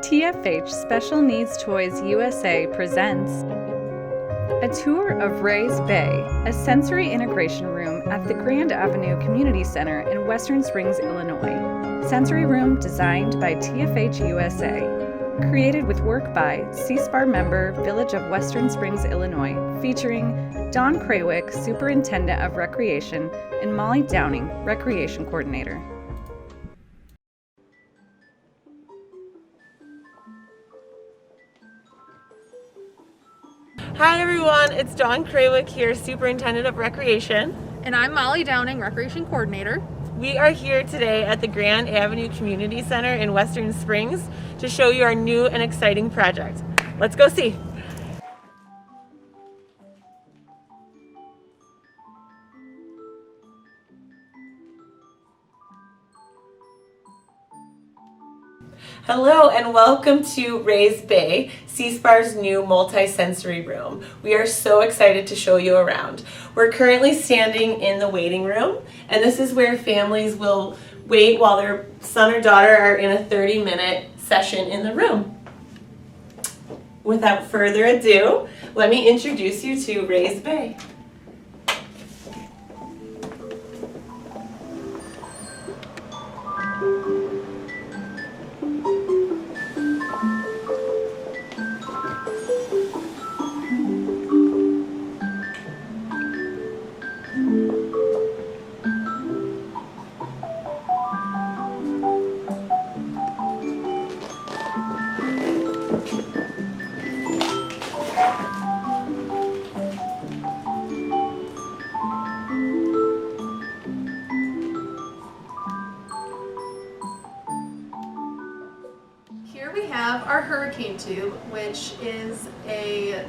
TFH Special Needs Toys USA presents a tour of Ray's Bay, a sensory integration room at the Grand Avenue Community Center in Western Springs, Illinois. Sensory room designed by TFH USA. Created with work by SEASPAR member Village of Western Springs, Illinois, featuring Dawn Krawiec, Superintendent of Recreation, and Molly Downing, Recreation Coordinator. Hi everyone, it's Dawn Krawiec here, Superintendent of Recreation. And I'm Molly Downing, Recreation Coordinator. We are here today at the Grand Avenue Community Center in Western Springs to show you our new and exciting project. Let's go see. Hello and welcome to Ray's Bay, SEASPAR's new multi-sensory room. We are so excited to show you around. We're currently standing in the waiting room, and this is where families will wait while their son or daughter are in a 30-minute session in the room. Without further ado, let me introduce you to Ray's Bay. Here we have our hurricane tube, which is a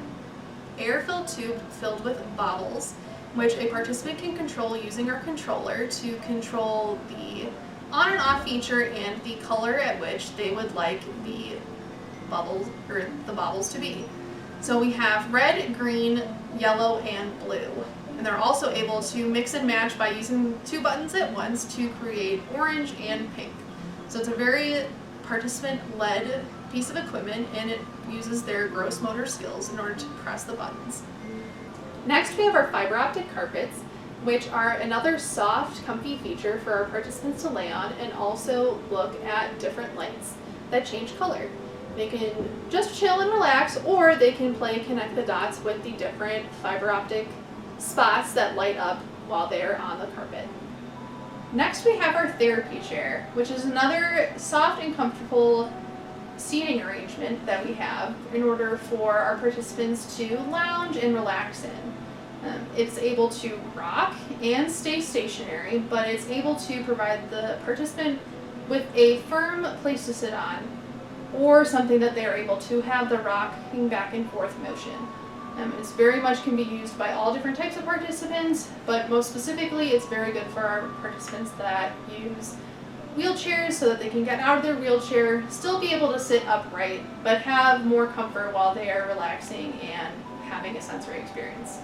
air-filled tube filled with bobbles, which a participant can control using our controller to control the on and off feature and the color at which they would like the bobbles to be. So we have red, green, yellow, and blue. And they're also able to mix and match by using two buttons at once to create orange and pink. So it's a very participant-led piece of equipment, and it uses their gross motor skills in order to press the buttons. Next, we have our fiber optic carpets, which are another soft, comfy feature for our participants to lay on and also look at different lights that change color. They can just chill and relax, or they can play connect the dots with the different fiber optic spots that light up while they're on the carpet. Next, we have our therapy chair, which is another soft and comfortable seating arrangement that we have in order for our participants to lounge and relax in. It's able to rock and stay stationary, but it's able to provide the participant with a firm place to sit on, or something that they're able to have the rocking back and forth motion. It's very much can be used by all different types of participants, but most specifically it's very good for our participants that use wheelchairs so that they can get out of their wheelchair, still be able to sit upright, but have more comfort while they are relaxing and having a sensory experience.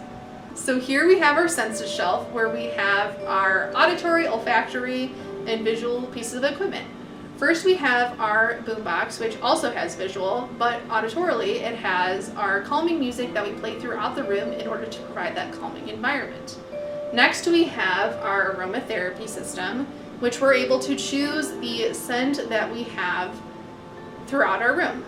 So here we have our census shelf where we have our auditory, olfactory, and visual pieces of equipment. First, we have our boombox, which also has visual, but auditorily it has our calming music that we play throughout the room in order to provide that calming environment. Next, we have our aromatherapy system, which we're able to choose the scent that we have throughout our room.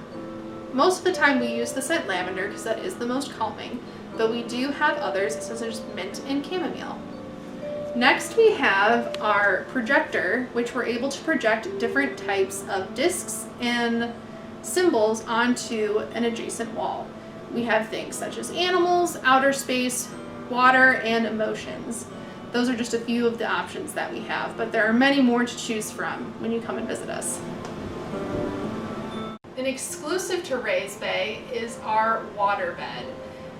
Most of the time we use the scent lavender because that is the most calming, but we do have others such as mint and chamomile. Next, we have our projector, which we're able to project different types of discs and symbols onto an adjacent wall. We have things such as animals, outer space, water, and emotions. Those are just a few of the options that we have, but there are many more to choose from when you come and visit us. An exclusive to Ray's Bay is our water bed.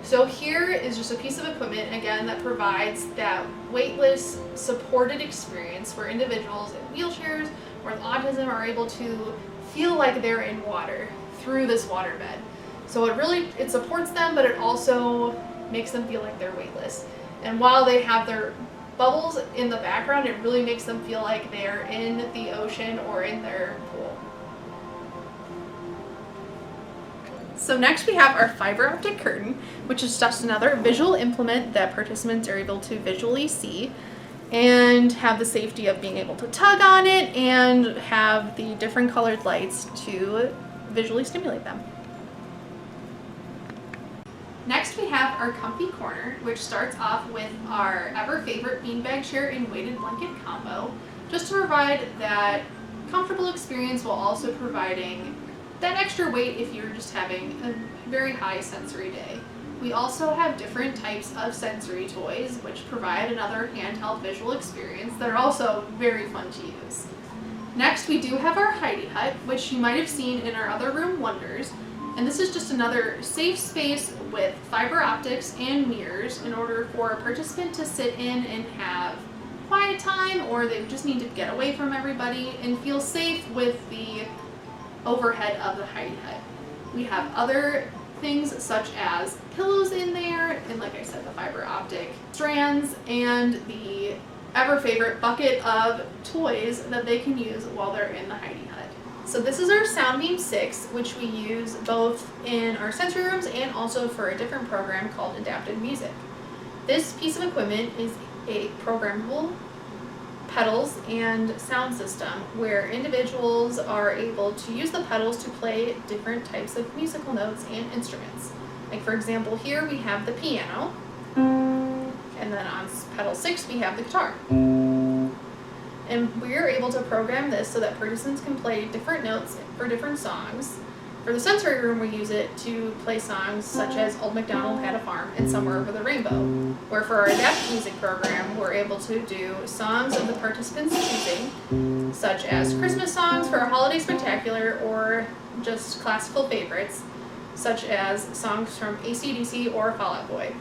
So here is just a piece of equipment, again, that provides that weightless, supported experience where individuals in wheelchairs or with autism are able to feel like they're in water through this water bed. So it supports them, but it also makes them feel like they're weightless. And while they have their bubbles in the background, it really makes them feel like they're in the ocean or in their pool. So next we have our fiber optic curtain, which is just another visual implement that participants are able to visually see and have the safety of being able to tug on it and have the different colored lights to visually stimulate them. Next we have our comfy corner, which starts off with our ever favorite beanbag chair and weighted blanket combo, just to provide that comfortable experience while also providing that extra weight if you're just having a very high sensory day. We also have different types of sensory toys which provide another handheld visual experience that are also very fun to use. Next we do have our Heidi Hut, which you might have seen in our other room wonders, and this is just another safe space with fiber optics and mirrors in order for a participant to sit in and have quiet time, or they just need to get away from everybody and feel safe with the overhead of the Heidi Hut. We have other things such as pillows in there, and like I said, the fiber optic strands and the ever favorite bucket of toys that they can use while they're in the Heidi Hut. So this is our Soundbeam 6, which we use both in our sensory rooms and also for a different program called Adapted Music. This piece of equipment is a programmable pedals and sound system where individuals are able to use the pedals to play different types of musical notes and instruments. Like for example, here we have the piano, and then on pedal 6 we have the guitar. And we are able to program this so that participants can play different notes for different songs. For the sensory room, we use it to play songs such as Old MacDonald Had a Farm and Somewhere Over the Rainbow. Where for our adapted music program, we're able to do songs of the participants' choosing, such as Christmas songs for our holiday spectacular, or just classical favorites, such as songs from AC/DC or Fall Out Boy.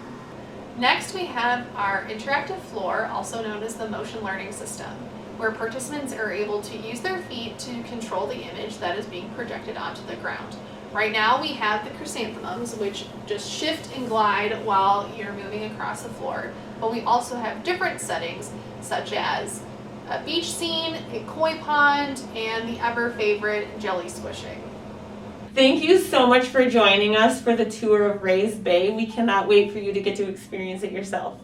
Next, we have our interactive floor, also known as the motion learning system, where participants are able to use their feet to control the image that is being projected onto the ground. Right now we have the chrysanthemums, which just shift and glide while you're moving across the floor, but we also have different settings such as a beach scene, a koi pond, and the ever favorite jelly squishing. Thank you so much for joining us for the tour of Rays Bay. We cannot wait for you to get to experience it yourself.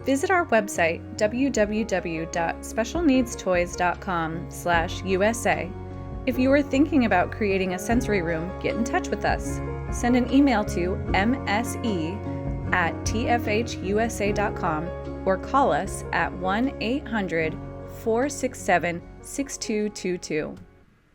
Visit our website, www.specialneedstoys.com/USA. If you are thinking about creating a sensory room, get in touch with us. Send an email to mse@tfhusa.com or call us at 1-800-467-6222.